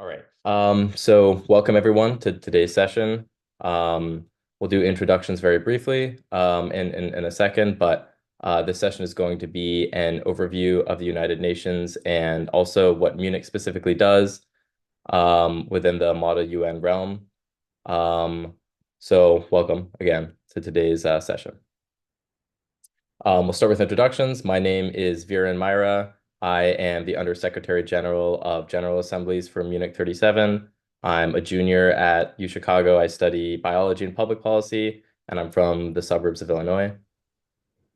All right. So welcome everyone to today's session. We'll do introductions very briefly in a second, but this session is going to be an overview of the United Nations and also what MUNIC specifically does within the Model UN realm. So welcome again to today's session. We'll start with introductions. My name is Viren Myra. I am the Undersecretary General of General Assemblies for MUNIC 37. I'm a junior at UChicago. I study biology and public policy, and I'm from the suburbs of Illinois.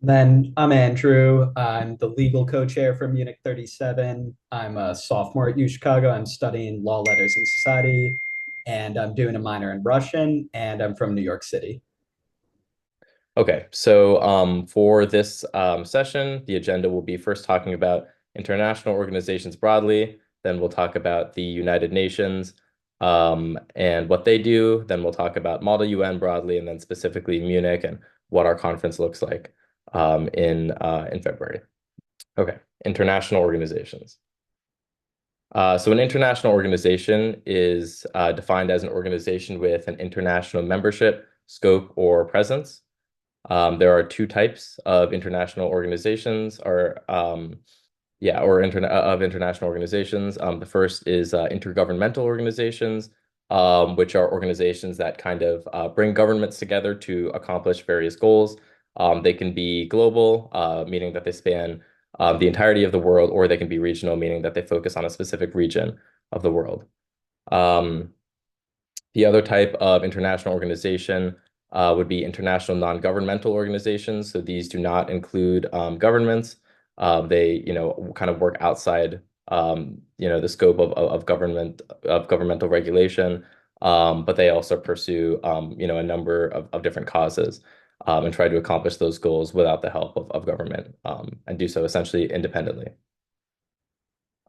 Then I'm Andrew. I'm the legal co-chair for MUNIC 37. I'm a sophomore at UChicago. I'm studying law, letters, and society, and I'm doing a minor in Russian, and I'm from New York City. Okay, so for this session, the agenda will be first talking about international organizations broadly, then we'll talk about the United Nations and what they do, then we'll talk about Model UN broadly, and then specifically Munich and what our conference looks like in February. Okay, international organizations. So an international organization is defined as an organization with an international membership, scope, or presence. There are two types of international organizations, of international organizations. The first is intergovernmental organizations, which are organizations that kind of bring governments together to accomplish various goals. They can be global, meaning that they span the entirety of the world, or they can be regional, meaning that they focus on a specific region of the world. Um, the other type of international organization would be international non-governmental organizations. So these do not include governments. They, kind of work outside, the scope of governmental regulation. But they also pursue, a number of different causes and try to accomplish those goals without the help of government and do so essentially independently.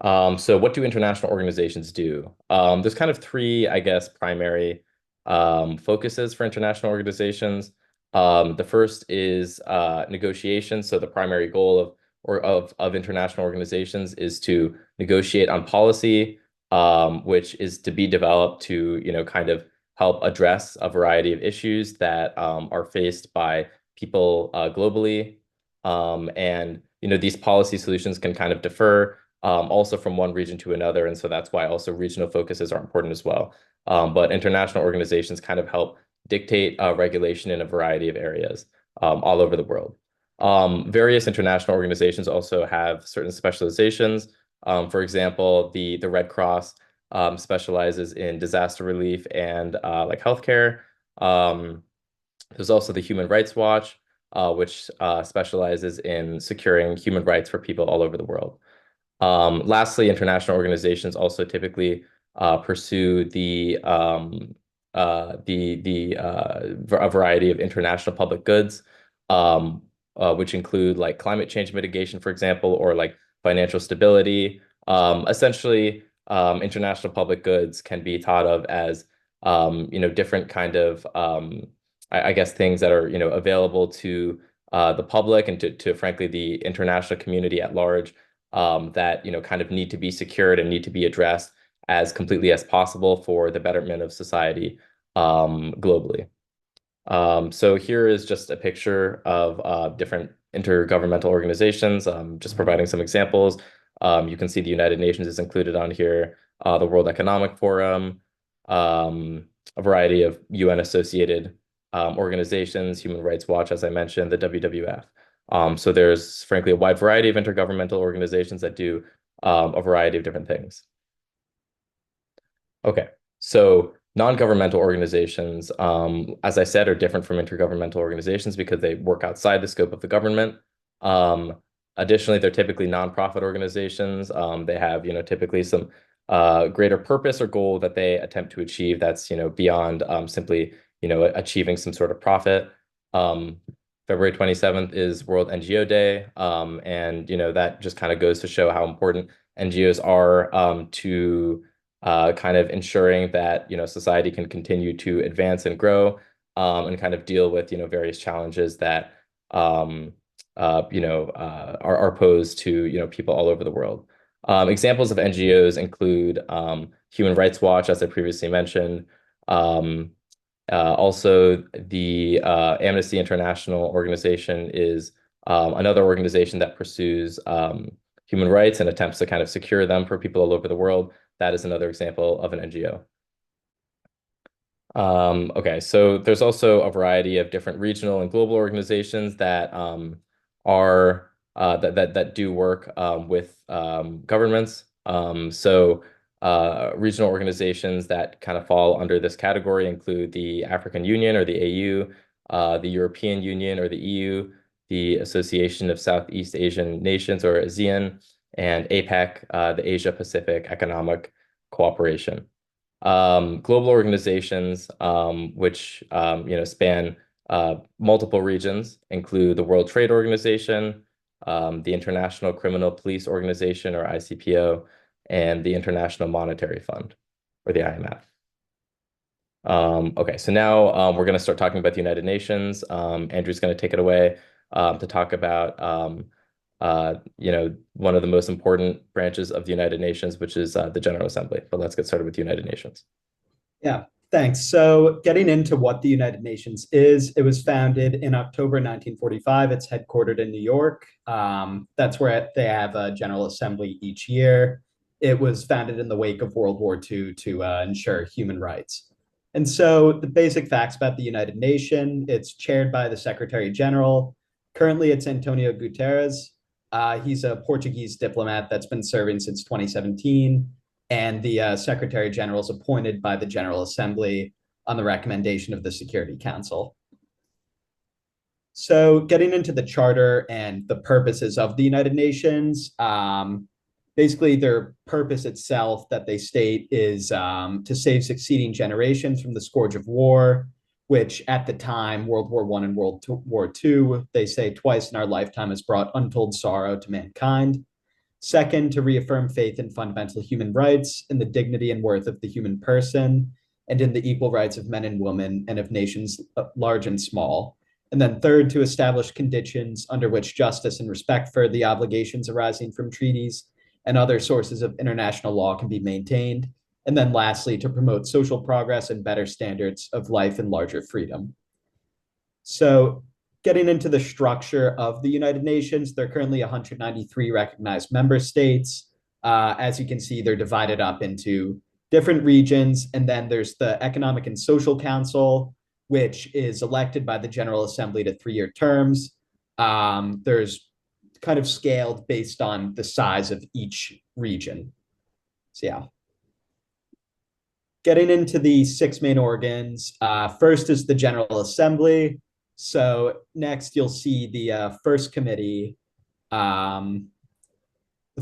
So what do international organizations do? There's kind of three, I guess, primary focuses for international organizations. The first is negotiation. So the primary goal of international organizations is to negotiate on policy, which is to be developed to, kind of help address a variety of issues that are faced by people globally. And, these policy solutions can kind of differ also from one region to another. And so that's why also regional focuses are important as well. But international organizations kind of help dictate regulation in a variety of areas all over the world. Various international organizations also have certain specializations. For example, the Red Cross specializes in disaster relief and like healthcare. There's also the Human Rights Watch, which specializes in securing human rights for people all over the world. Lastly, international organizations also typically pursue a variety of international public goods, which include like climate change mitigation, for example, or like financial stability. Essentially, international public goods can be thought of as different kind of I guess things that are available to the public and to frankly the international community at large that kind of need to be secured and need to be addressed as completely as possible for the betterment of society globally. So here is just a picture of different intergovernmental organizations, just providing some examples. You can see the United Nations is included on here, the World Economic Forum, a variety of UN associated organizations, Human Rights Watch, as I mentioned, the WWF. So there's frankly a wide variety of intergovernmental organizations that do a variety of different things. Okay, so non-governmental organizations, as I said, are different from intergovernmental organizations because they work outside the scope of the government. Additionally, they're typically nonprofit organizations. They have, typically some greater purpose or goal that they attempt to achieve that's, beyond simply, achieving some sort of profit. February 27th is World NGO Day. And, that just kind of goes to show how important NGOs are to kind of ensuring that, society can continue to advance and grow and kind of deal with, various challenges that, are posed to, people all over the world. Examples of NGOs include Human Rights Watch, as I previously mentioned. Um, Also, the Amnesty International organization is another organization that pursues human rights and attempts to kind of secure them for people all over the world. That is another example of an NGO. Okay, so there's also a variety of different regional and global organizations that are that do work with governments. Regional organizations that kind of fall under this category include the African Union or the AU, the European Union or the EU, the Association of Southeast Asian Nations or ASEAN, and APEC, the Asia Pacific Economic Cooperation. Global organizations, which span multiple regions, include the World Trade Organization, the International Criminal Police Organization, or ICPO, and the International Monetary Fund, or the IMF. Okay, so now we're going to start talking about the United Nations. Andrew's going to take it away to talk about one of the most important branches of the United Nations, which is the General Assembly. But let's get started with the United Nations. Yeah, thanks. So, getting into what the United Nations is, it was founded in October 1945. It's headquartered in New York. That's where they have a General Assembly each year. It was founded in the wake of World War II to ensure human rights. And so, the basic facts about the United Nations: it's chaired by the Secretary General. Currently, it's Antonio Guterres. He's a Portuguese diplomat that's been serving since 2017, and the Secretary General is appointed by the General Assembly on the recommendation of the Security Council. So, getting into the charter and the purposes of the United Nations, basically their purpose itself that they state is to save succeeding generations from the scourge of war, which at the time, World War I and World War II, they say twice in our lifetime has brought untold sorrow to mankind. Second, to reaffirm faith in fundamental human rights, in the dignity and worth of the human person, and in the equal rights of men and women and of nations large and small. And then third, to establish conditions under which justice and respect for the obligations arising from treaties and other sources of international law can be maintained. And then lastly, to promote social progress and better standards of life and larger freedom. So, getting into the structure of the United Nations, there are currently 193 recognized member states. As you can see, they're divided up into different regions. And then there's the Economic and Social Council, which is elected by the General Assembly to 3-year terms. There's kind of scaled based on the size of each region. So, yeah. Getting into the 6 main organs, first is the General Assembly. So next you'll see the first committee. The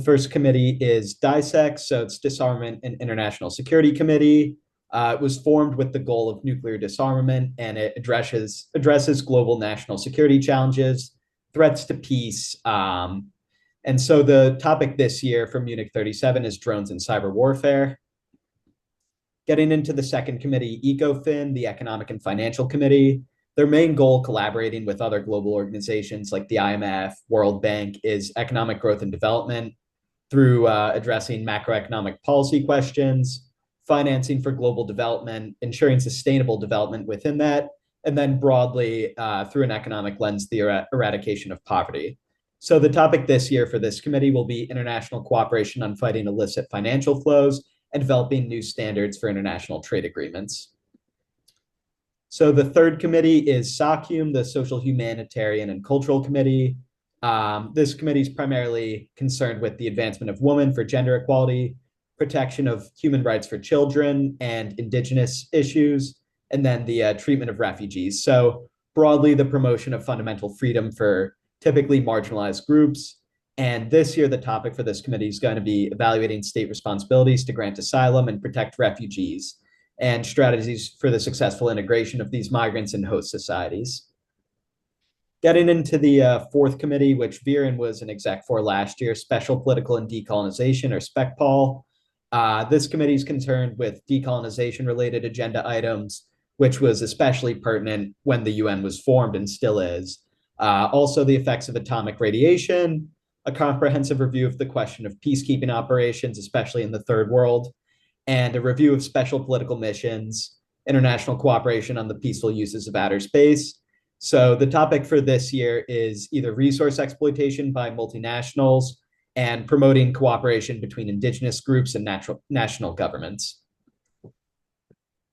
first committee is DISEC, so it's Disarmament and International Security Committee. It was formed with the goal of nuclear disarmament, and it addresses global national security challenges, threats to peace. And so the topic this year from MUNUC 37 is drones and cyber warfare. Getting into the second committee, ECOFIN, the Economic and Financial Committee. Their main goal, collaborating with other global organizations like the IMF, World Bank, is economic growth and development through addressing macroeconomic policy questions, financing for global development, ensuring sustainable development within that, and then broadly through an economic lens, the eradication of poverty. So the topic this year for this committee will be international cooperation on fighting illicit financial flows and developing new standards for international trade agreements. So the third committee is SOCHUM, the Social, Humanitarian, and Cultural Committee. This committee is primarily concerned with the advancement of women for gender equality, protection of human rights for children and indigenous issues, and then the treatment of refugees. So broadly, the promotion of fundamental freedom for typically marginalized groups. And this year, the topic for this committee is going to be evaluating state responsibilities to grant asylum and protect refugees, and strategies for the successful integration of these migrants in host societies. Getting into the fourth committee, which Viren was an exec for last year, Special Political and Decolonization, or SPECPOL. This committee is concerned with decolonization-related agenda items, which was especially pertinent when the UN was formed and still is. Also, the effects of atomic radiation, a comprehensive review of the question of peacekeeping operations, especially in the third world, and a review of special political missions, international cooperation on the peaceful uses of outer space. So the topic for this year is either resource exploitation by multinationals and promoting cooperation between indigenous groups and national governments.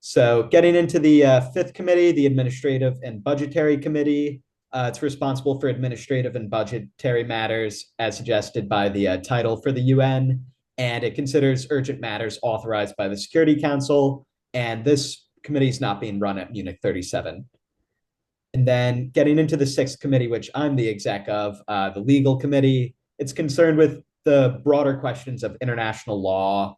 So getting into the fifth committee, the Administrative and Budgetary Committee, it's responsible for administrative and budgetary matters as suggested by the title for the UN, and it considers urgent matters authorized by the Security Council, and this committee is not being run at MUNUC 37. And then getting into the sixth committee, which I'm the exec of, the Legal Committee, it's concerned with the broader questions of international law,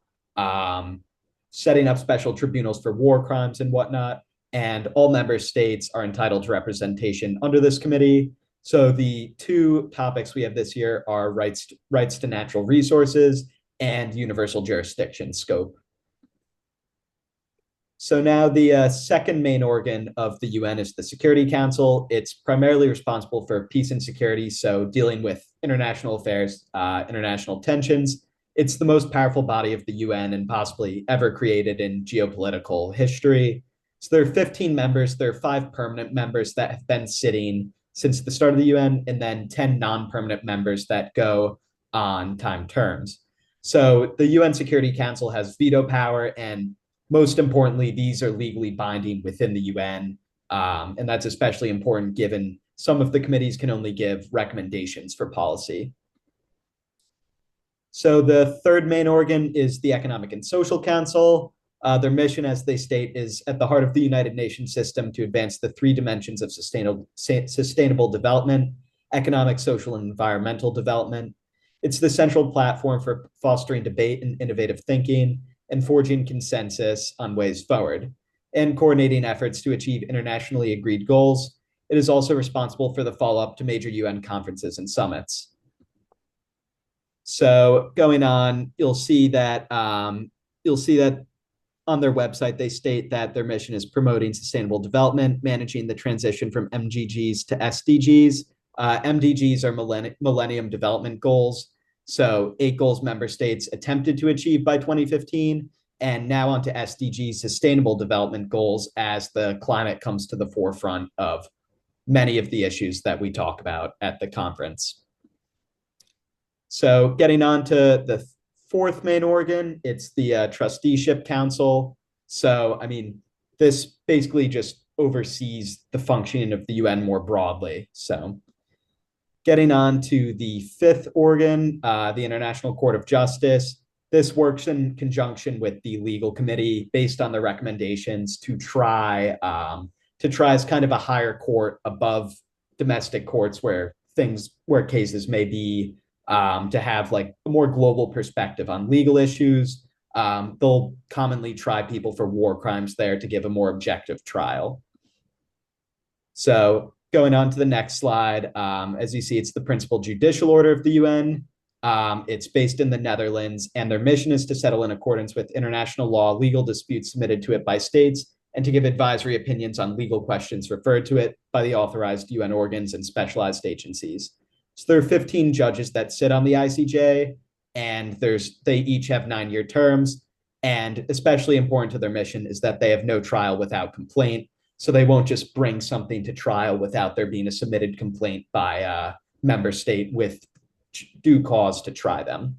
setting up special tribunals for war crimes and whatnot. And all member states are entitled to representation under this committee. So the two topics we have this year are rights to natural resources and universal jurisdiction scope. So now the second main organ of the UN is the Security Council. It's primarily responsible for peace and security, so dealing with international affairs, international tensions. It's the most powerful body of the UN and possibly ever created in geopolitical history. So there are 15 members. There are 5 permanent members that have been sitting since the start of the UN, and then 10 non-permanent members that go on time terms. So the UN Security Council has veto power, and most importantly, these are legally binding within the UN. And that's especially important given some of the committees can only give recommendations for policy. So the third main organ is the Economic and Social Council. Their mission, as they state, is at the heart of the United Nations system to advance the 3 dimensions of sustainable development: economic, social, and environmental development. It's the central platform for fostering debate and innovative thinking, and forging consensus on ways forward, and coordinating efforts to achieve internationally agreed goals. It is also responsible for the follow-up to major UN conferences and summits. So going on, you'll see that on their website, they state that their mission is promoting sustainable development, managing the transition from MGGs to SDGs. MDGs are Millennium Development Goals. So 8 goals member states attempted to achieve by 2015, and now onto SDGs, Sustainable Development Goals, as the climate comes to the forefront of many of the issues that we talk about at the conference. So getting on to the fourth main organ, it's the Trusteeship Council. So, I mean, this basically just oversees the functioning of the UN more broadly. So getting on to the fifth organ, the International Court of Justice. This works in conjunction with the Legal Committee based on the recommendations to try as kind of a higher court above domestic courts where cases may be, to have like a more global perspective on legal issues. They'll commonly try people for war crimes there to give a more objective trial. So going on to the next slide, as you see, it's the principal judicial order of the UN. It's based in the Netherlands, and their mission is to settle in accordance with international law legal disputes submitted to it by states, and to give advisory opinions on legal questions referred to it by the authorized UN organs and specialized agencies. So there are 15 judges that sit on the ICJ, and they each have 9-year terms. And especially important to their mission is that they have no trial without complaint. So they won't just bring something to trial without there being a submitted complaint by a member state with due cause to try them.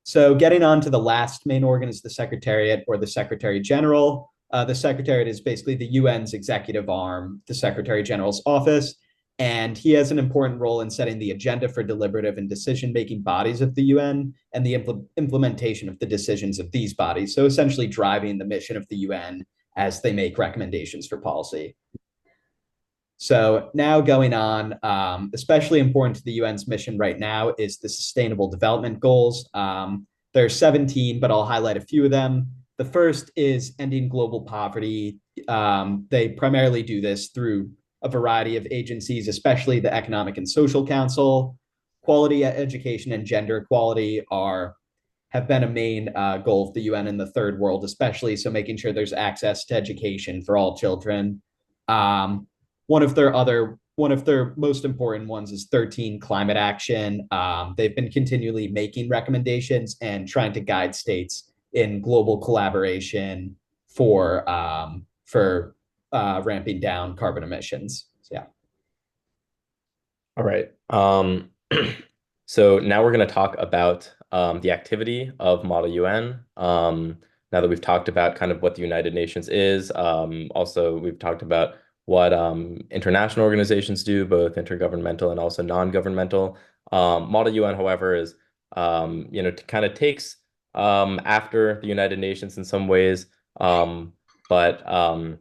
So getting on to the last main organ is the Secretariat, or the Secretary General. The Secretariat is basically the UN's executive arm, the Secretary General's office, and he has an important role in setting the agenda for deliberative and decision-making bodies of the UN and the implementation of the decisions of these bodies. So essentially driving the mission of the UN as they make recommendations for policy. So now going on, especially important to the UN's mission right now is the Sustainable Development Goals. There are 17, but I'll highlight a few of them. The first is ending global poverty. They primarily do this through a variety of agencies, especially the Economic and Social Council. Quality education and gender equality have been a main goal of the UN in the third world, especially, so making sure there's access to education for all children. One of their other one of their most important ones is 13 climate action. They've been continually making recommendations and trying to guide states in global collaboration for ramping down carbon emissions. So, yeah. All right. So now we're going to talk about the activity of Model UN. Now that we've talked about kind of what the United Nations is, also we've talked about what international organizations do, both intergovernmental and also non-governmental. Model UN, however, is kind of takes after the United Nations in some ways, but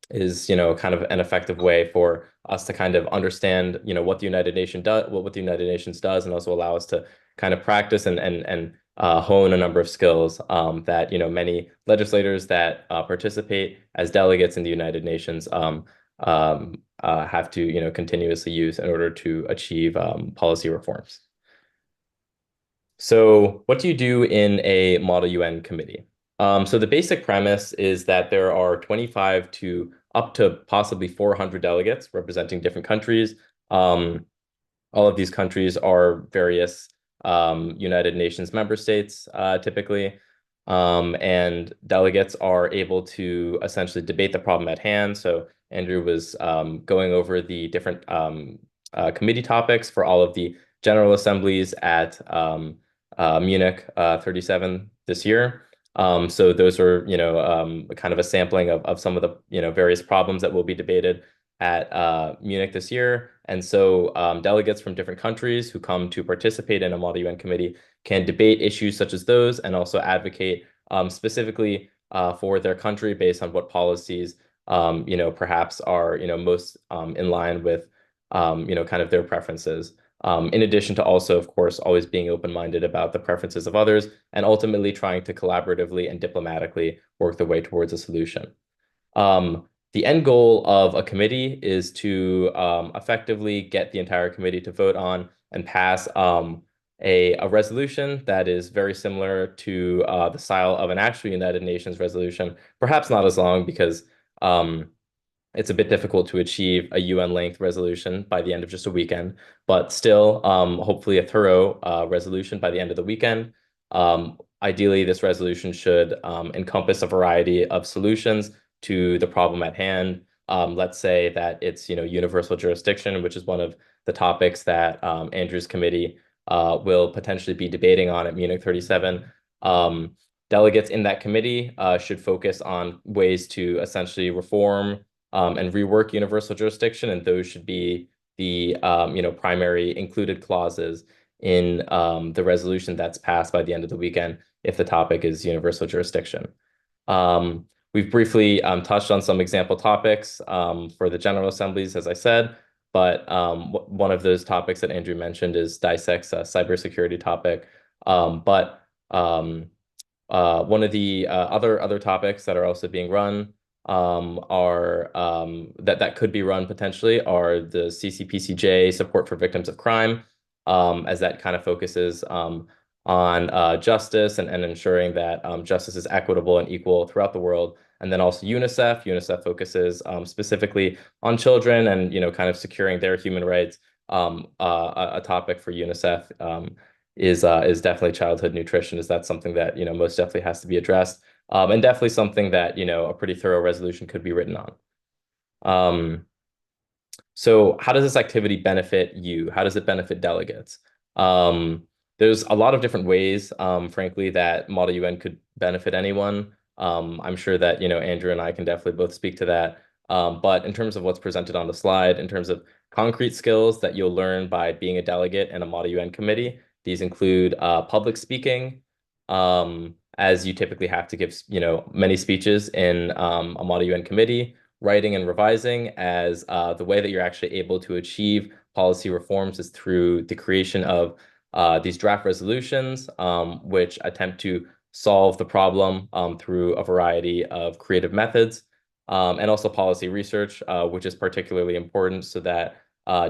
is kind of an effective way for us to kind of understand what the United Nations does, what the United Nations does, and also allow us to kind of practice and hone a number of skills that many legislators that participate as delegates in the United Nations have to continuously use in order to achieve policy reforms. So what do you do in a Model UN committee? So the basic premise is that there are 25 to up to possibly 400 delegates representing different countries. All of these countries are various United Nations member states, typically. And delegates are able to essentially debate the problem at hand. So Andrew was going over the different committee topics for all of the general assemblies at MUNUC 37 this year. So those are, kind of a sampling of some of the, various problems that will be debated at MUNUC this year. And so delegates from different countries who come to participate in a Model UN committee can debate issues such as those and also advocate specifically for their country based on what policies, perhaps are, most in line with, kind of their preferences. In addition to also, of course, always being open-minded about the preferences of others and ultimately trying to collaboratively and diplomatically work their way towards a solution. The end goal of a committee is to effectively get the entire committee to vote on and pass a resolution that is very similar to the style of an actual United Nations resolution, perhaps not as long because it's a bit difficult to achieve a UN-length resolution by the end of just a weekend, but still, hopefully a thorough resolution by the end of the weekend. Ideally, this resolution should encompass a variety of solutions to the problem at hand. Let's say that it's universal jurisdiction, which is one of the topics that Andrew's committee will potentially be debating on at MUNUC 37. Delegates in that committee should focus on ways to essentially reform and rework universal jurisdiction, and those should be the primary included clauses in the resolution that's passed by the end of the weekend if the topic is universal jurisdiction. We've briefly touched on some example topics for the General Assemblies, as I said, but one of those topics that Andrew mentioned is dissects a cybersecurity topic. But one of the other topics that are also being run are that could be run potentially are the CCPCJ support for victims of crime, as that kind of focuses on justice and ensuring that justice is equitable and equal throughout the world. And then also UNICEF. UNICEF focuses specifically on children and kind of securing their human rights. A topic for UNICEF is definitely childhood nutrition. Is that something that most definitely has to be addressed, and definitely something that a pretty thorough resolution could be written on. So how does this activity benefit you? How does it benefit delegates? There's a lot of different ways, frankly, that Model UN could benefit anyone. I'm sure that Andrew and I can definitely both speak to that. But in terms of what's presented on the slide, in terms of concrete skills that you'll learn by being a delegate in a Model UN committee, these include public speaking, as you typically have to give many speeches in a Model UN committee, writing and revising, as the way that you're actually able to achieve policy reforms is through the creation of these draft resolutions, which attempt to solve the problem through a variety of creative methods, and also policy research, which is particularly important so that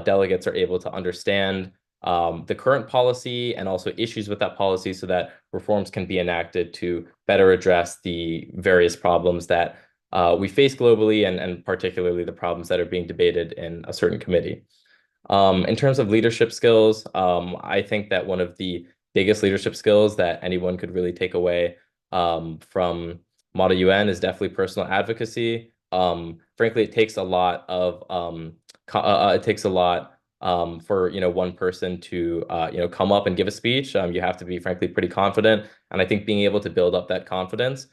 delegates are able to understand the current policy and also issues with that policy so that reforms can be enacted to better address the various problems that we face globally and particularly the problems that are being debated in a certain committee. In terms of leadership skills, I think that one of the biggest leadership skills that anyone could really take away from Model UN is definitely personal advocacy. Frankly, it takes a lot of it takes a lot for one person to come up and give a speech. You have to be frankly pretty confident, and I think being able to build up that confidence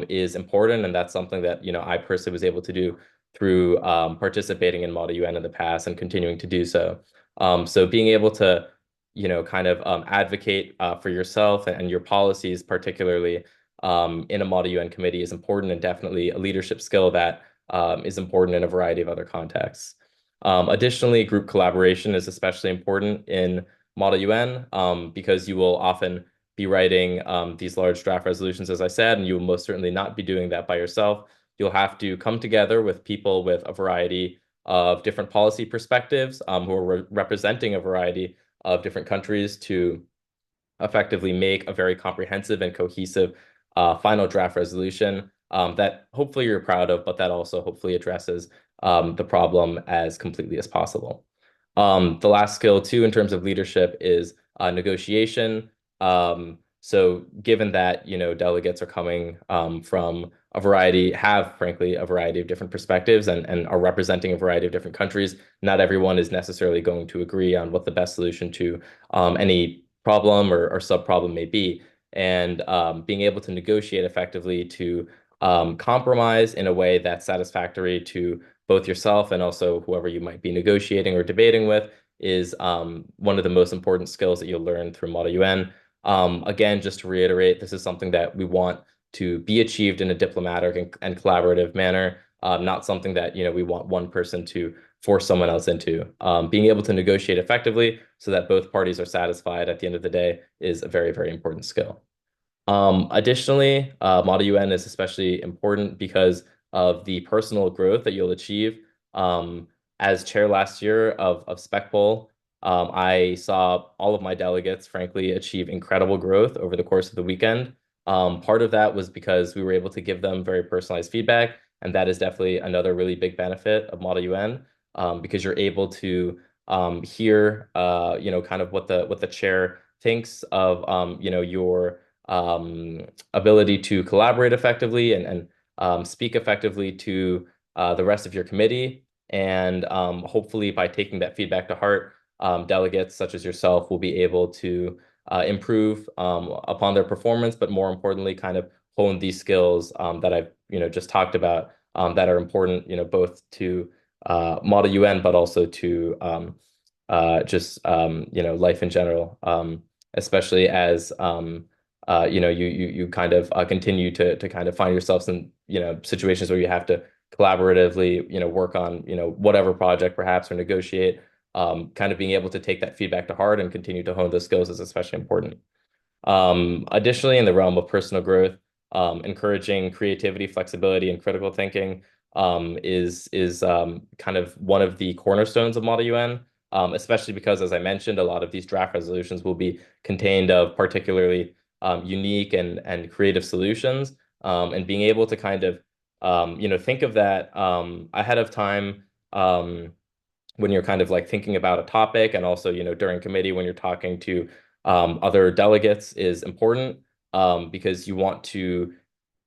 is important, and that's something that I personally was able to do through participating in Model UN in the past and continuing to do so. So being able to, kind of advocate for yourself and your policies, particularly in a Model UN committee, is important and definitely a leadership skill that is important in a variety of other contexts. Additionally, group collaboration is especially important in Model UN because you will often be writing these large draft resolutions, as I said, and you will most certainly not be doing that by yourself. You'll have to come together with people with a variety of different policy perspectives who are representing a variety of different countries to effectively make a very comprehensive and cohesive final draft resolution that hopefully you're proud of, but that also hopefully addresses the problem as completely as possible. The last skill too, in terms of leadership, is negotiation. So given that, delegates are coming from a variety, have frankly a variety of different perspectives and are representing a variety of different countries, not everyone is necessarily going to agree on what the best solution to any problem or sub-problem may be. And being able to negotiate effectively to compromise in a way that's satisfactory to both yourself and also whoever you might be negotiating or debating with is one of the most important skills that you'll learn through Model UN. Again, just to reiterate, this is something that we want to be achieved in a diplomatic and collaborative manner, not something that we want one person to force someone else into. Being able to negotiate effectively so that both parties are satisfied at the end of the day is a very, very important skill. Additionally, Model UN is especially important because of the personal growth that you'll achieve. As chair last year of SpecPol, I saw all of my delegates, frankly, achieve incredible growth over the course of the weekend. Part of that was because we were able to give them very personalized feedback, and that is definitely another really big benefit of Model UN, because you're able to hear, kind of what the chair thinks of, your ability to collaborate effectively and speak effectively to the rest of your committee. And hopefully by taking that feedback to heart, delegates such as yourself will be able to improve upon their performance, but more importantly, kind of hone these skills that I've just talked about that are important, both to Model UN, but also to just life in general, especially as you kind of continue to kind of find yourselves in situations where you have to collaboratively work on whatever project perhaps or negotiate. Kind of being able to take that feedback to heart and continue to hone those skills is especially important. Additionally, in the realm of personal growth, encouraging creativity, flexibility, and critical thinking is kind of one of the cornerstones of Model UN, especially because, as I mentioned, a lot of these draft resolutions will be contained of particularly unique and creative solutions, and being able to kind of think of that ahead of time. When you're kind of like thinking about a topic and also, during committee when you're talking to other delegates is important because you want to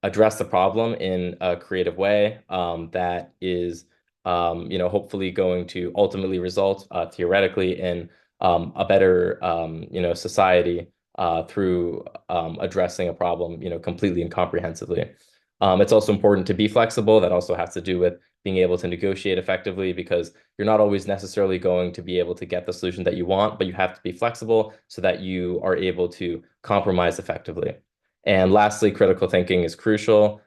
address the problem in a creative way that is, hopefully going to ultimately result theoretically in a better, society through addressing a problem, completely and comprehensively. It's also important to be flexible. That also has to do with being able to negotiate effectively because you're not always necessarily going to be able to get the solution that you want, but you have to be flexible so that you are able to compromise effectively. And lastly, critical thinking is crucial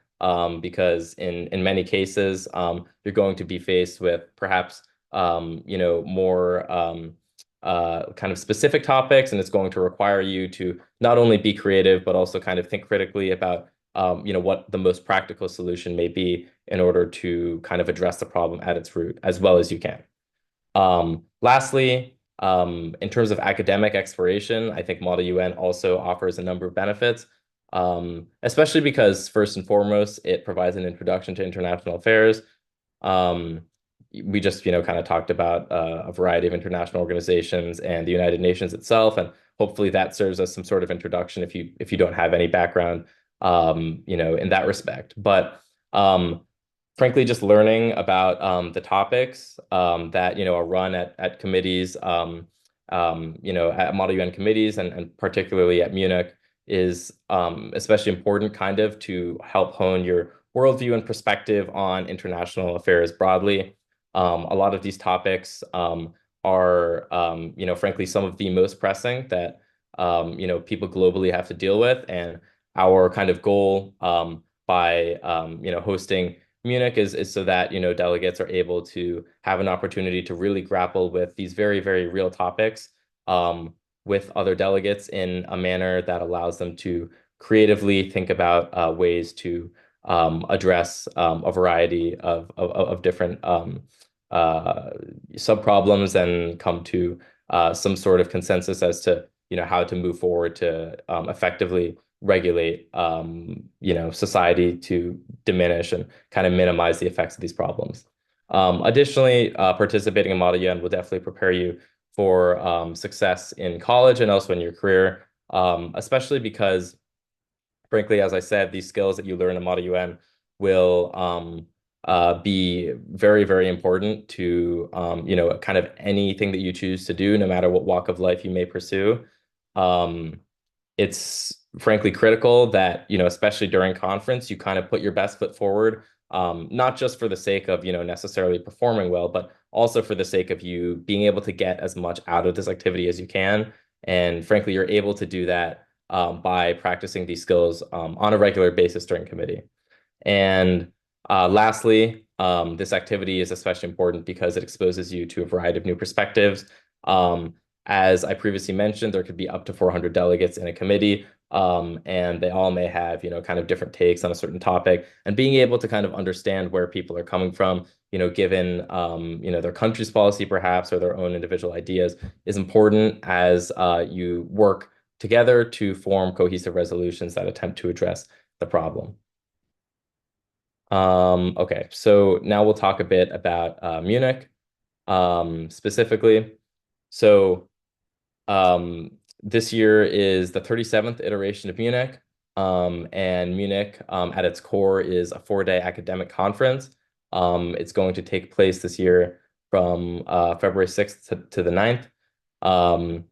because in many cases, you're going to be faced with perhaps more kind of specific topics, and it's going to require you to not only be creative, but also kind of think critically about what the most practical solution may be in order to kind of address the problem at its root as well as you can. Lastly, in terms of academic exploration, I think Model UN also offers a number of benefits. especially because first and foremost, it provides an introduction to international affairs. Um, we just, kind of talked about a variety of international organizations and the United Nations itself, and hopefully that serves as some sort of introduction if you don't have any background, in that respect. But frankly, just learning about the topics that are run at committees, at Model UN committees, and particularly at MUNUC is especially important, kind of, to help hone your worldview and perspective on international affairs broadly. A lot of these topics are, frankly, some of the most pressing that people globally have to deal with, and our kind of goal by hosting MUNIC is so that delegates are able to have an opportunity to really grapple with these very, very real topics with other delegates in a manner that allows them to creatively think about ways to address a variety of different sub-problems and come to some sort of consensus as to how to move forward to effectively regulate society to diminish and kind of minimize the effects of these problems. Additionally, participating in Model UN will definitely prepare you for success in college and also in your career, especially because, frankly, as I said, these skills that you learn in Model UN will be very, very important to, kind of anything that you choose to do, no matter what walk of life you may pursue. It's frankly critical that, especially during conference, you kind of put your best foot forward, not just for the sake of, necessarily performing well, but also for the sake of you being able to get as much out of this activity as you can. And frankly, you're able to do that by practicing these skills on a regular basis during committee. And lastly, this activity is especially important because it exposes you to a variety of new perspectives. As I previously mentioned, there could be up to 400 delegates in a committee, and they all may have, kind of different takes on a certain topic. And being able to kind of understand where people are coming from, given, their country's policy perhaps, or their own individual ideas, is important as you work together to form cohesive resolutions that attempt to address the problem. Okay, so now we'll talk a bit about MUNIC specifically. So this year is the 37th iteration of MUNIC, and MUNIC at its core is a 4-day academic conference. It's going to take place this year from February 6th to the 9th.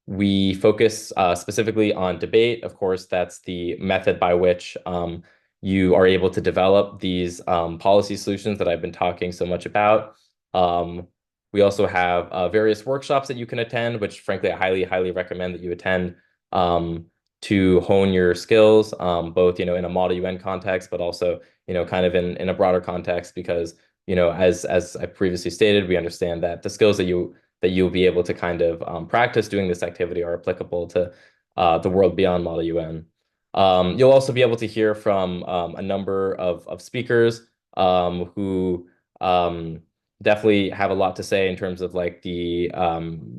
We focus specifically on debate. Of course, that's the method by which you are able to develop these policy solutions that I've been talking so much about. We also have various workshops that you can attend, which frankly, I highly, highly recommend that you attend to hone your skills, both, in a Model UN context, but also, kind of in a broader context, because, as I previously stated, we understand that the skills that you'll be able to kind of practice doing this activity are applicable to the world beyond Model UN. You'll also be able to hear from a number of speakers who definitely have a lot to say in terms of like the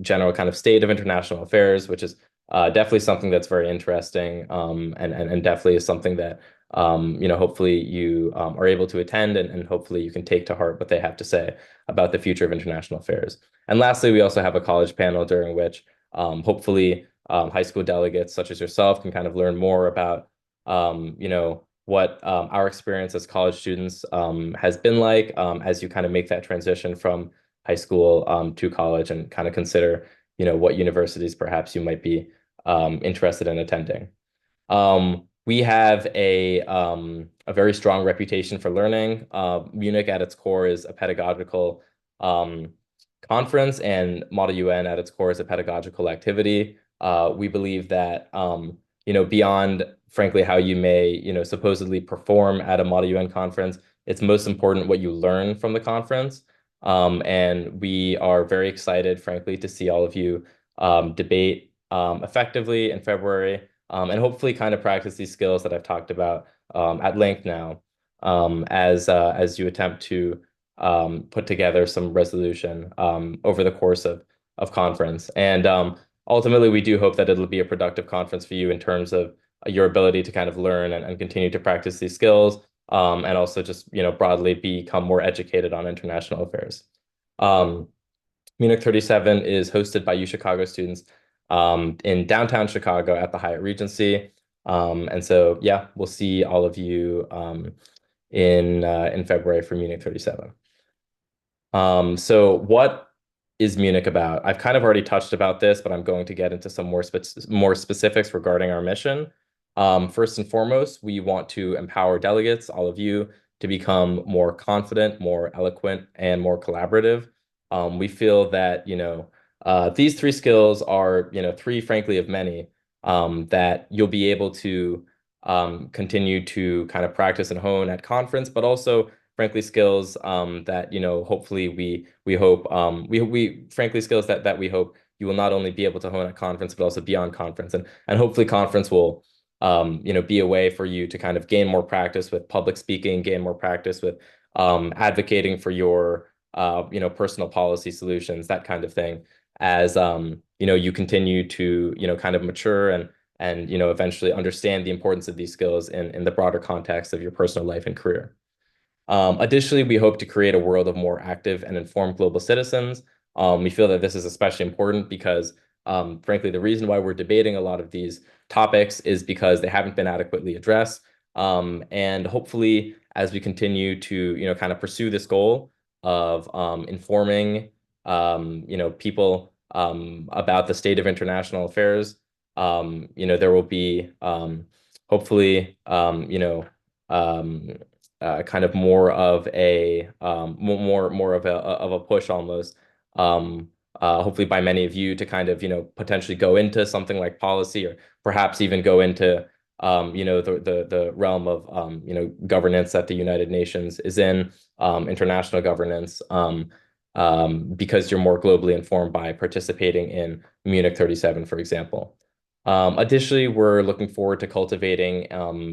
general kind of state of international affairs, which is definitely something that's very interesting, and definitely is something that hopefully you are able to attend, and hopefully you can take to heart what they have to say about the future of international affairs. And lastly, we also have a college panel during which hopefully high school delegates such as yourself can kind of learn more about what our experience as college students has been like as you kind of make that transition from high school to college, and kind of consider what universities perhaps you might be interested in attending. We have a very strong reputation for learning. MUNIC at its core is a pedagogical conference, and Model UN at its core is a pedagogical activity. We believe that beyond, frankly, how you may supposedly perform at a Model UN conference, it's most important what you learn from the conference. And we are very excited, frankly, to see all of you debate effectively in February, and hopefully kind of practice these skills that I've talked about at length now, as you attempt to put together some resolution over the course of conference. And ultimately, we do hope that it'll be a productive conference for you in terms of your ability to kind of learn and continue to practice these skills, and also just, broadly become more educated on international affairs. Um, MUNUC 37 is hosted by UChicago students in downtown Chicago at the Hyatt Regency. And so, yeah, we'll see all of you in February for MUNUC 37. So what is MUNUC about? I've kind of already touched about this, but I'm going to get into some more specifics regarding our mission. First and foremost, we want to empower delegates, all of you, to become more confident, more eloquent, and more collaborative. We feel that, these three skills are, three, frankly, of many that you'll be able to continue to kind of practice and hone at conference, but also frankly skills that hopefully we hope we frankly skills that we hope you will not only be able to hone at conference but also beyond conference, and hopefully conference will be a way for you to kind of gain more practice with public speaking, gain more practice with advocating for your personal policy solutions, that kind of thing, as you continue to kind of mature and eventually understand the importance of these skills in the broader context of your personal life and career. Additionally, we hope to create a world of more active and informed global citizens. We feel that this is especially important because, frankly, the reason why we're debating a lot of these topics is because they haven't been adequately addressed. And hopefully, as we continue to, kind of pursue this goal of informing, people about the state of international affairs, there will be hopefully, kind of more of a more of a push almost, hopefully by many of you to kind of potentially go into something like policy, or perhaps even go into the realm of governance that the United Nations is in, international governance, because you're more globally informed by participating in MUNUC 37, for example. Additionally, we're looking forward to cultivating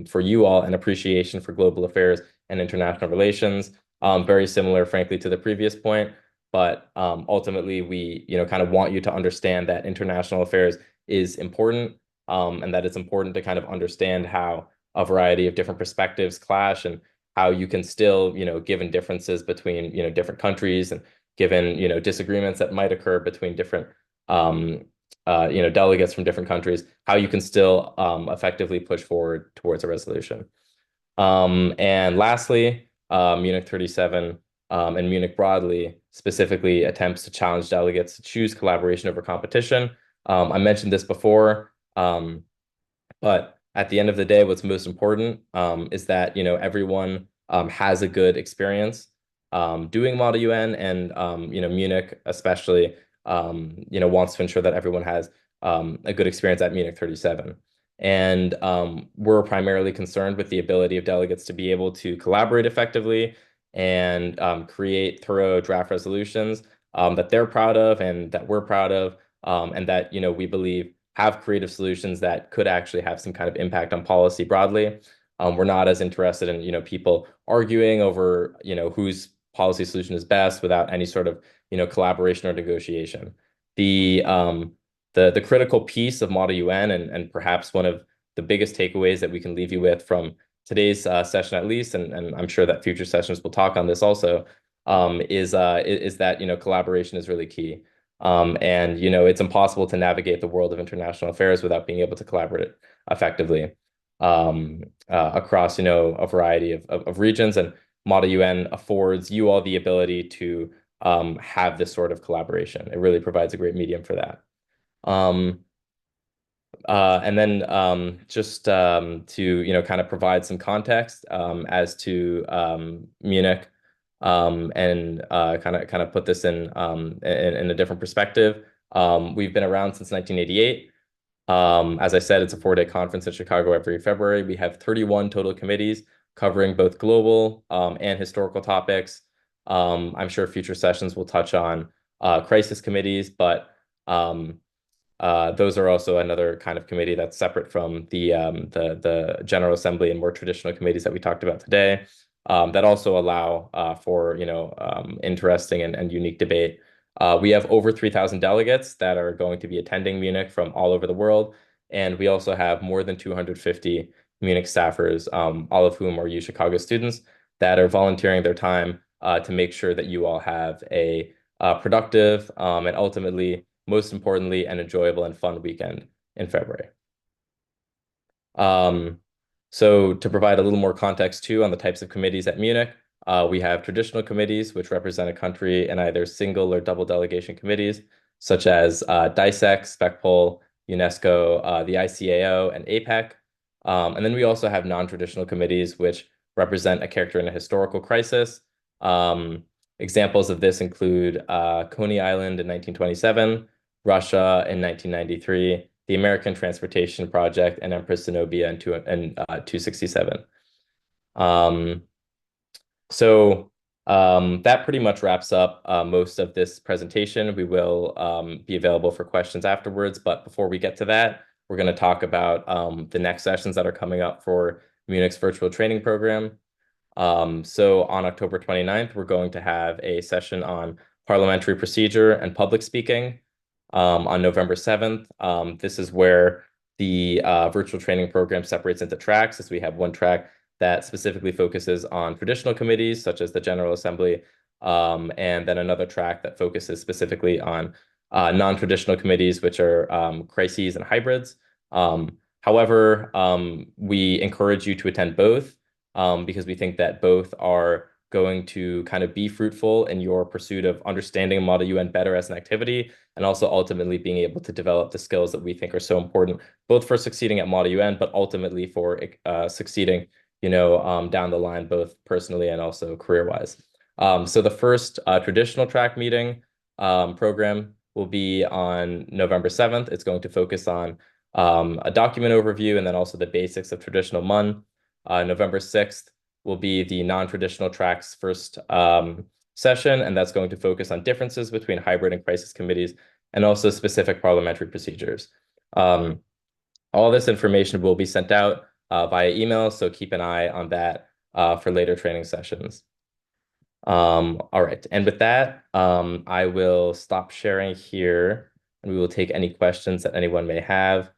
for you all an appreciation for global affairs and international relations. Very similar, frankly, to the previous point, but ultimately we kind of want you to understand that international affairs is important, and that it's important to kind of understand how a variety of different perspectives clash, and how you can still, given differences between different countries, and given disagreements that might occur between different delegates from different countries, how you can still effectively push forward towards a resolution. And lastly, MUNUC 37 and MUNUC broadly specifically attempts to challenge delegates to choose collaboration over competition. I mentioned this before, but at the end of the day, what's most important is that everyone has a good experience doing Model UN, and MUNUC especially wants to ensure that everyone has a good experience at MUNUC 37. And we're primarily concerned with the ability of delegates to be able to collaborate effectively and create thorough draft resolutions that they're proud of and that we're proud of, and that we believe have creative solutions that could actually have some kind of impact on policy broadly. We're not as interested in people arguing over whose policy solution is best without any sort of collaboration or negotiation. The critical piece of Model UN, and perhaps one of the biggest takeaways that we can leave you with from today's session at least, and I'm sure that future sessions will talk on this also, is that collaboration is really key. And it's impossible to navigate the world of international affairs without being able to collaborate effectively across a variety of regions, and Model UN affords you all the ability to have this sort of collaboration. It really provides a great medium for that. And then just to kind of provide some context as to MUNUC, and kind of put this in a different perspective. We've been around since 1988. As I said, it's a 4-day conference in Chicago every February. We have 31 total committees covering both global and historical topics. I'm sure future sessions will touch on crisis committees, but those are also another kind of committee that's separate from the General Assembly and more traditional committees that we talked about today, that also allow for interesting and unique debate. We have over 3,000 delegates that are going to be attending MUNUC from all over the world, And we also have more than 250 Munich staffers, all of whom are U Chicago students that are volunteering their time to make sure that you all have a productive and ultimately, most importantly, an enjoyable and fun weekend in February. Um, so to provide a little more context too on the types of committees at Munich, we have traditional committees which represent a country in either single or double delegation committees, such as DISEC, SPECPOL, UNESCO, the ICAO, and APEC. And then we also have non-traditional committees which represent a character in a historical crisis. Examples of this include Coney Island in 1927, Russia in 1993, the American Transportation Project, and Empress Zenobia in 267. Um, that pretty much wraps up most of this presentation. We will be available for questions afterwards, but before we get to that, we're going to talk about the next sessions that are coming up for Munich's virtual training program. So on October 29th, we're going to have a session on parliamentary procedure and public speaking. On November 7th, this is where the virtual training program separates into tracks, as we have one track that specifically focuses on traditional committees, such as the General Assembly, and then another track that focuses specifically on non-traditional committees, which are crises and hybrids. However, we encourage you to attend both because we think that both are going to kind of be fruitful in your pursuit of understanding Model UN better as an activity, and also ultimately being able to develop the skills that we think are so important, both for succeeding at Model UN, but ultimately for succeeding, down the line, both personally and also career-wise. So the first traditional track meeting program will be on November 7th. It's going to focus on a document overview and then also the basics of traditional MUN. November 6th will be the non-traditional tracks first session, and that's going to focus on differences between hybrid and crisis committees and also specific parliamentary procedures. All this information will be sent out via email, so keep an eye on that for later training sessions. All right, and with that, I will stop sharing here, and we will take any questions that anyone may have.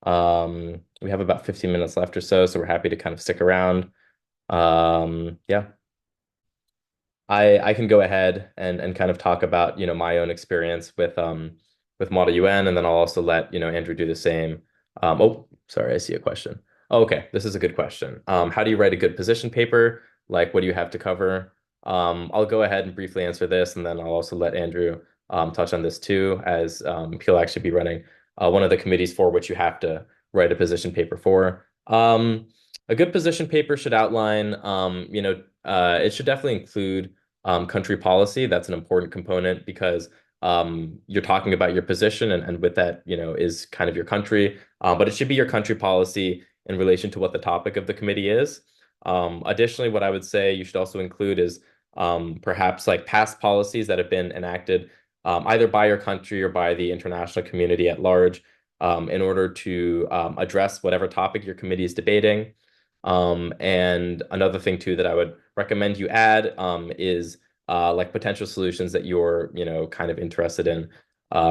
We have about 15 minutes left or so we're happy to kind of stick around. Yeah. I can go ahead and kind of talk about, my own experience with Model UN, and then I'll also let, Andrew do the same. Oh, sorry, I see a question. Oh, okay, this is a good question. How do you write a good position paper? Like, what do you have to cover? I'll go ahead and briefly answer this, and then I'll also let Andrew touch on this too, as he'll actually be running one of the committees for which you have to write a position paper for. A good position paper should outline, it should definitely include country policy. That's an important component because you're talking about your position, and with that, is kind of your country. But it should be your country policy in relation to what the topic of the committee is. Additionally, what I would say you should also include is perhaps like past policies that have been enacted either by your country or by the international community at large in order to address whatever topic your committee is debating. And another thing too that I would recommend you add is like potential solutions that you're, kind of interested in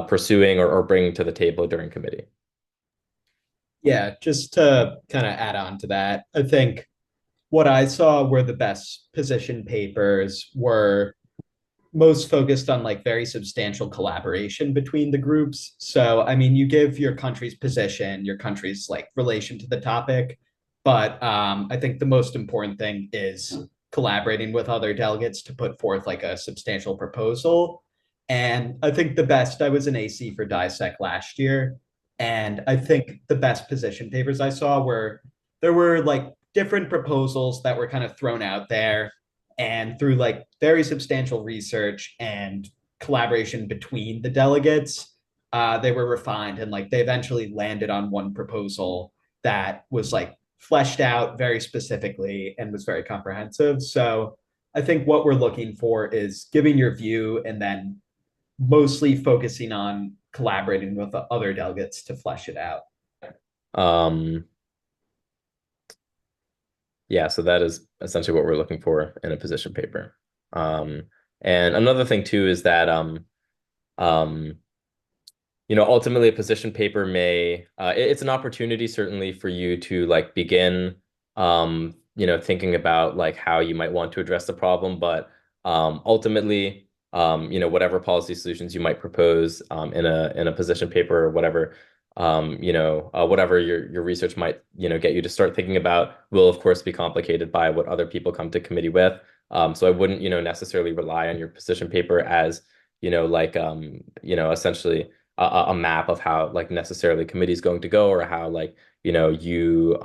pursuing or bringing to the table during committee. Yeah, just to kind of add on to that, I think what I saw were the best position papers were most focused on like very substantial collaboration between the groups. So, I mean, you give your country's position, your country's like relation to the topic, but I think the most important thing is collaborating with other delegates to put forth like a substantial proposal. And I think the best, I was an AC for DISEC last year, and I think the best position papers I saw were there were like different proposals that were kind of thrown out there, and through like very substantial research and collaboration between the delegates, they were refined and like they eventually landed on one proposal that was like fleshed out very specifically and was very comprehensive. So I think what we're looking for is giving your view and then mostly focusing on collaborating with the other delegates to flesh it out. Um, yeah, so that is essentially what we're looking for in a position paper. And another thing too is that um, ultimately a position paper may it's an opportunity certainly for you to like begin thinking about like how you might want to address the problem, but ultimately whatever policy solutions you might propose in a position paper or whatever whatever your research might get you to start thinking about will of course be complicated by what other people come to committee with. So I wouldn't necessarily rely on your position paper as like essentially a map of how like necessarily committee is going to go, or how like you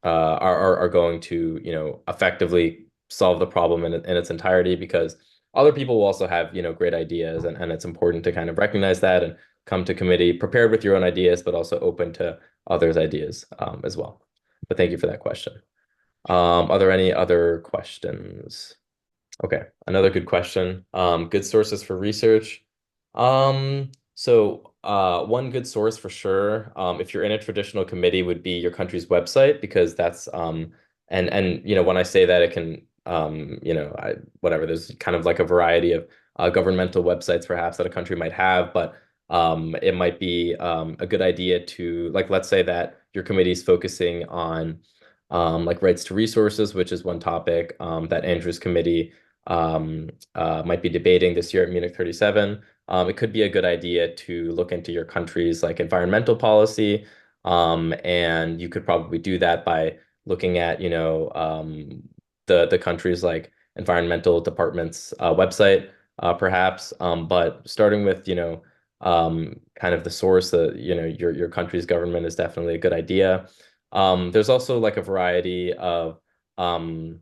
are going to effectively solve the problem in its entirety, because other people will also have great ideas, and it's important to kind of recognize that and come to committee prepared with your own ideas, but also open to others' ideas as well. But thank you for that question. Are there any other questions? Okay, another good question. Good sources for research. One good source for sure, if you're in a traditional committee, would be your country's website, because that's and when I say that, it can whatever, there's kind of like a variety of governmental websites perhaps that a country might have, but it might be a good idea to, like, let's say that your committee is focusing on like rights to resources, which is one topic that Andrew's committee might be debating this year at Munich 37. It could be a good idea to look into your country's like environmental policy. And you could probably do that by looking at, the country's like environmental department's website, perhaps. But starting with, kind of the source, your country's government is definitely a good idea. There's also like a variety of kind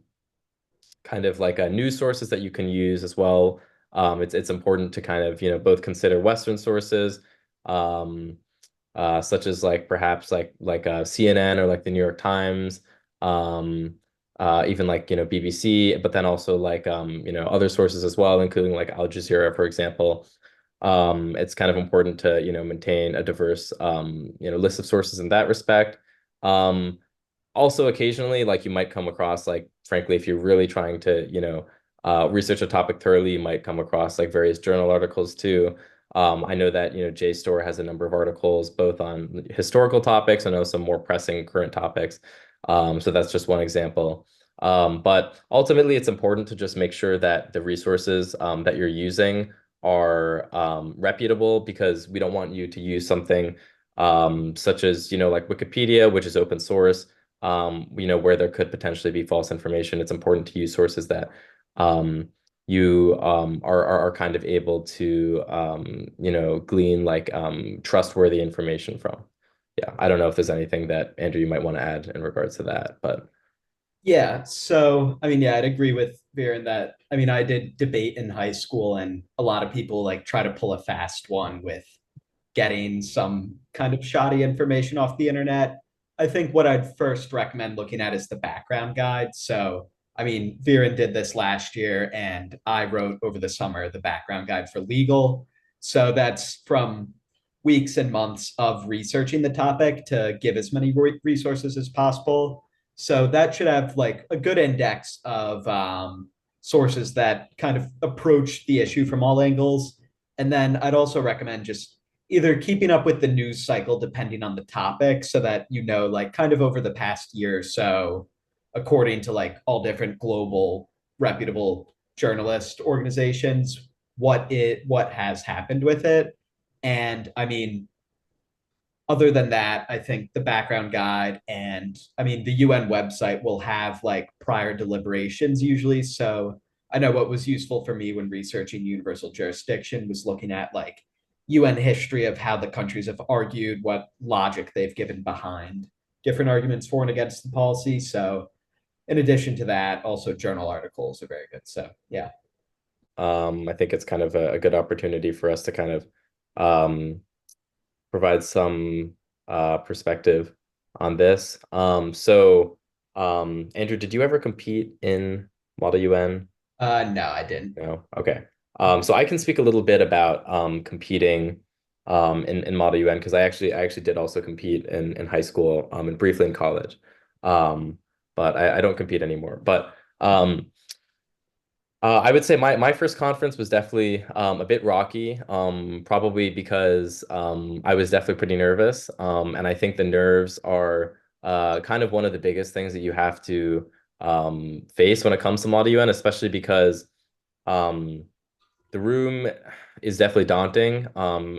of like news sources that you can use as well. It's important to kind of both consider Western sources, um, such as like perhaps like CNN or like the New York Times, even like BBC, but then also like other sources as well, including like Al Jazeera, for example. It's kind of important to maintain a diverse list of sources in that respect. Um, Also occasionally, like, you might come across, like, frankly, if you're really trying to research a topic thoroughly, you might come across like various journal articles too. I know that JSTOR has a number of articles both on historical topics and also more pressing current topics. So that's just one example. But ultimately, it's important to just make sure that the resources that you're using are reputable, because we don't want you to use something such as like Wikipedia, which is open source, where there could potentially be false information. It's important to use sources that you are kind of able to glean like trustworthy information from. Yeah, I don't know if there's anything that Andrew you might want to add in regards to that, but Yeah, so I mean, yeah, I'd agree with Veer in that. I mean, I did debate in high school, and a lot of people like try to pull a fast one with getting some kind of shoddy information off the internet. I think what I'd first recommend looking at is the background guide. So, I mean, Viren did this last year, and I wrote over the summer the background guide for legal. So that's from weeks and months of researching the topic to give as many resources as possible. So that should have like a good index of sources that kind of approach the issue from all angles. And then I'd also recommend just either keeping up with the news cycle depending on the topic, so that like kind of over the past year or so, according to like all different global reputable journalist organizations, what has happened with it. And I mean, other than that, I think the background guide and I mean the UN website will have like prior deliberations usually. So I know what was useful for me when researching universal jurisdiction was looking at like UN history of how the countries have argued, what logic they've given behind different arguments for and against the policy. So in addition to that, also journal articles are very good. So yeah. I think it's kind of a good opportunity for us to kind of um, provide some perspective on this. Andrew, did you ever compete in Model UN? No, I didn't. No. Okay. So I can speak a little bit about competing in Model UN, because I actually did also compete in high school and briefly in college. But I don't compete anymore. But I would say my first conference was definitely a bit rocky, probably because I was definitely pretty nervous, and I think the nerves are kind of one of the biggest things that you have to face when it comes to Model UN, especially because um, the room is definitely daunting,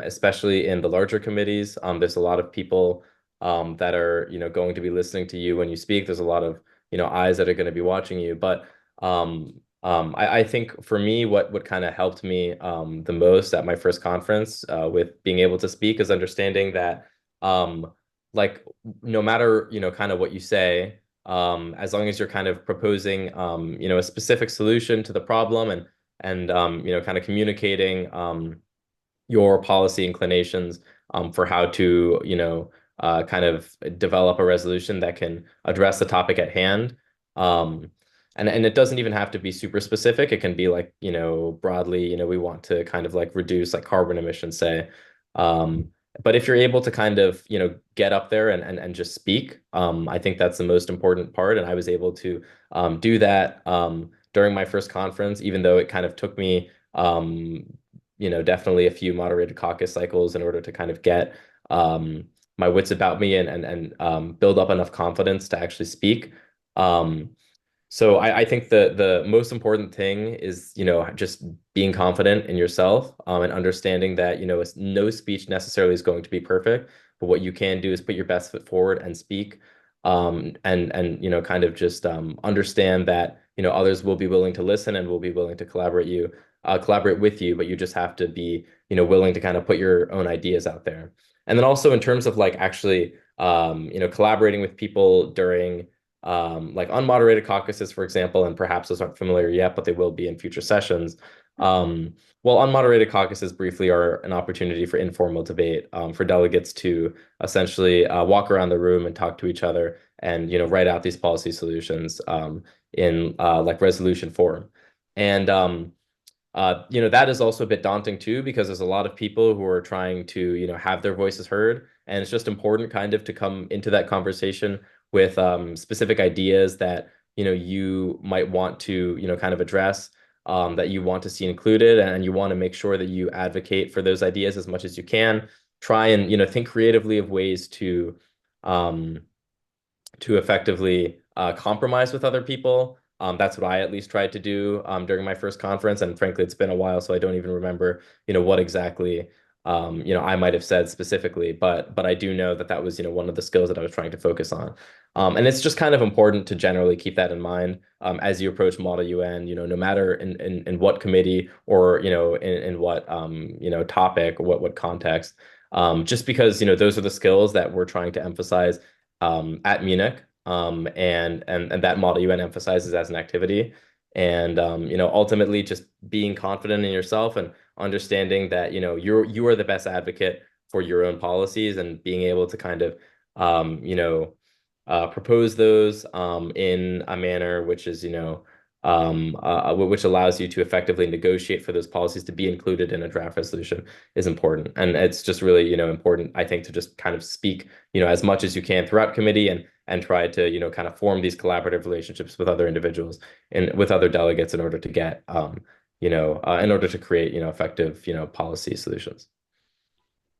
especially in the larger committees. There's a lot of people that are, going to be listening to you when you speak. There's a lot of, eyes that are going to be watching you. But I think for me, what kind of helped me the most at my first conference with being able to speak is understanding that, like, no matter, kind of what you say, as long as you're kind of proposing, a specific solution to the problem and kind of communicating your policy inclinations for how to, kind of develop a resolution that can address the topic at hand. Um, and it doesn't even have to be super specific. It can be like, broadly, we want to kind of like reduce like carbon emissions, say. Um, but if you're able to kind of, get up there and just speak, I think that's the most important part. And I was able to do that during my first conference, even though it kind of took me definitely a few moderated caucus cycles in order to kind of get my wits about me and build up enough confidence to actually speak. Um, so I think the most important thing is, just being confident in yourself, and understanding that, no speech necessarily is going to be perfect, but what you can do is put your best foot forward and speak, and kind of just understand that, others will be willing to listen and will be willing to collaborate with you, but you just have to be, willing to kind of put your own ideas out there. And then also in terms of like actually, collaborating with people during like unmoderated caucuses, for example, and perhaps those aren't familiar yet, but they will be in future sessions. Well, unmoderated caucuses briefly are an opportunity for informal debate, for delegates to essentially walk around the room and talk to each other and, write out these policy solutions in like resolution form. And that is also a bit daunting too, because there's a lot of people who are trying to, have their voices heard. And it's just important kind of to come into that conversation with specific ideas that, you might want to, kind of address, that you want to see included, and you want to make sure that you advocate for those ideas as much as you can. Try and, think creatively of ways um, to effectively compromise with other people. That's what I at least tried to do during my first conference. And frankly, it's been a while, so I don't even remember, what exactly, I might have said specifically. But I do know that that was, one of the skills that I was trying to focus on. And it's just kind of important to generally keep that in mind as you approach Model UN, no matter in what committee or, in what, topic, what context. Just because, those are the skills that we're trying to emphasize at MUNUC, and that Model UN emphasizes as an activity. And ultimately just being confident in yourself and understanding that, you are the best advocate for your own policies and being able to kind of propose those in a manner which is, which allows you to effectively negotiate for those policies to be included in a draft resolution is important. And it's just really, important, I think, to just kind of speak, as much as you can throughout committee and try to, kind of form these collaborative relationships with other individuals and with other delegates in order to get, in order to create, effective, policy solutions.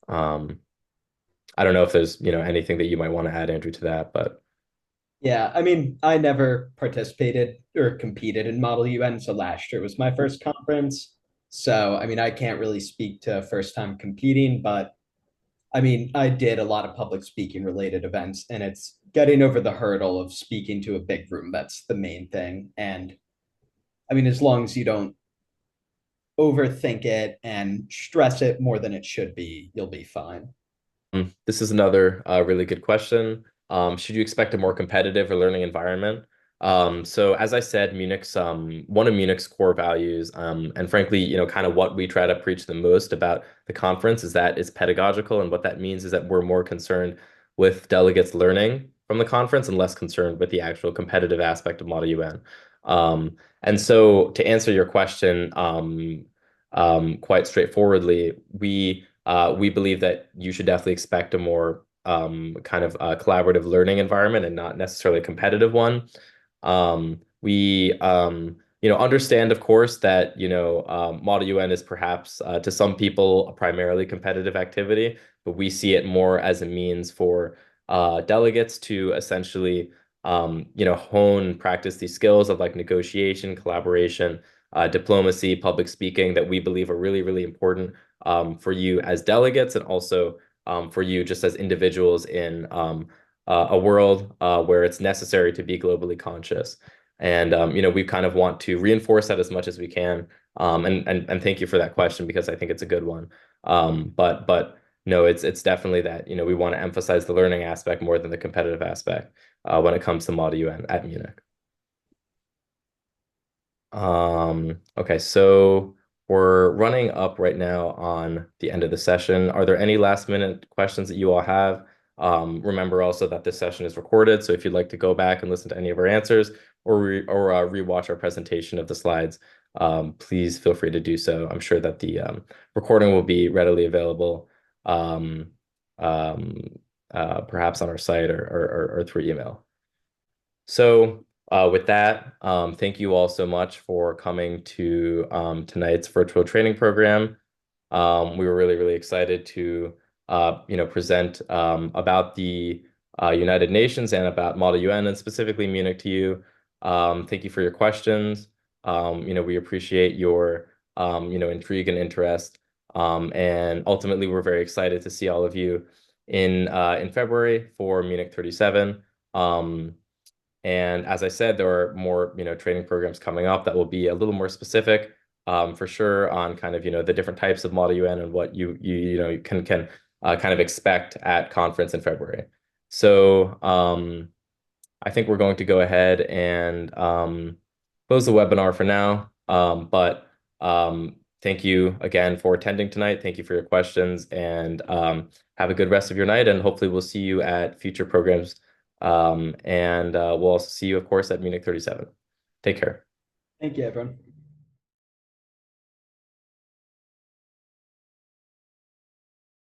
Um, I don't know if there's, anything that you might want to add, Andrew, to that, but Yeah, I mean, I never participated or competed in Model UN, so last year was my first conference. So, I mean, I can't really speak to first time competing, but I mean, I did a lot of public speaking related events, and it's getting over the hurdle of speaking to a big room. That's the main thing. And I mean, as long as you don't overthink it and stress it more than it should be, you'll be fine. This is another really good question. Should you expect a more competitive or learning environment? So as I said, Munich's one of Munich's core values, and frankly, kind of what we try to preach the most about the conference is that it's pedagogical, and what that means is that we're more concerned with delegates learning from the conference and less concerned with the actual competitive aspect of Model UN. And so to answer your question, quite straightforwardly, we believe that you should definitely expect a more kind of collaborative learning environment and not necessarily a competitive one. We, understand, of course, that, Model UN is perhaps to some people a primarily competitive activity, but we see it more as a means for delegates to essentially, hone, practice these skills of like negotiation, collaboration, diplomacy, public speaking that we believe are really, really important for you as delegates and also for you just as individuals in a world where it's necessary to be globally conscious. And we kind of want to reinforce that as much as we can. And thank you for that question because I think it's a good one. But no, it's definitely that, we want to emphasize the learning aspect more than the competitive aspect when it comes to Model UN at Munich. Okay, so we're running up right now on the end of the session. Are there any last minute questions that you all have? Remember also that this session is recorded, so if you'd like to go back and listen to any of our answers or rewatch our presentation of the slides, please feel free to do so. I'm sure that the recording will be readily available, um, um, perhaps on our site or through email. So with that, thank you all so much for coming to tonight's virtual training program. We were really, really excited to present about the United Nations and about Model UN and specifically Munich to you. Thank you for your questions. We appreciate your intrigue and interest. And ultimately, we're very excited to see all of you in February for Munich 37. And as I said, there are more, training programs coming up that will be a little more specific, for sure, on kind of, the different types of Model UN and what you can kind of expect at conference in February. So I think we're going to go ahead and close the webinar for now. But thank you again for attending tonight. Thank you for your questions and have a good rest of your night. And hopefully we'll see you at future programs. And we'll also see you, of course, at Munich 37. Take care. Thank you, everyone.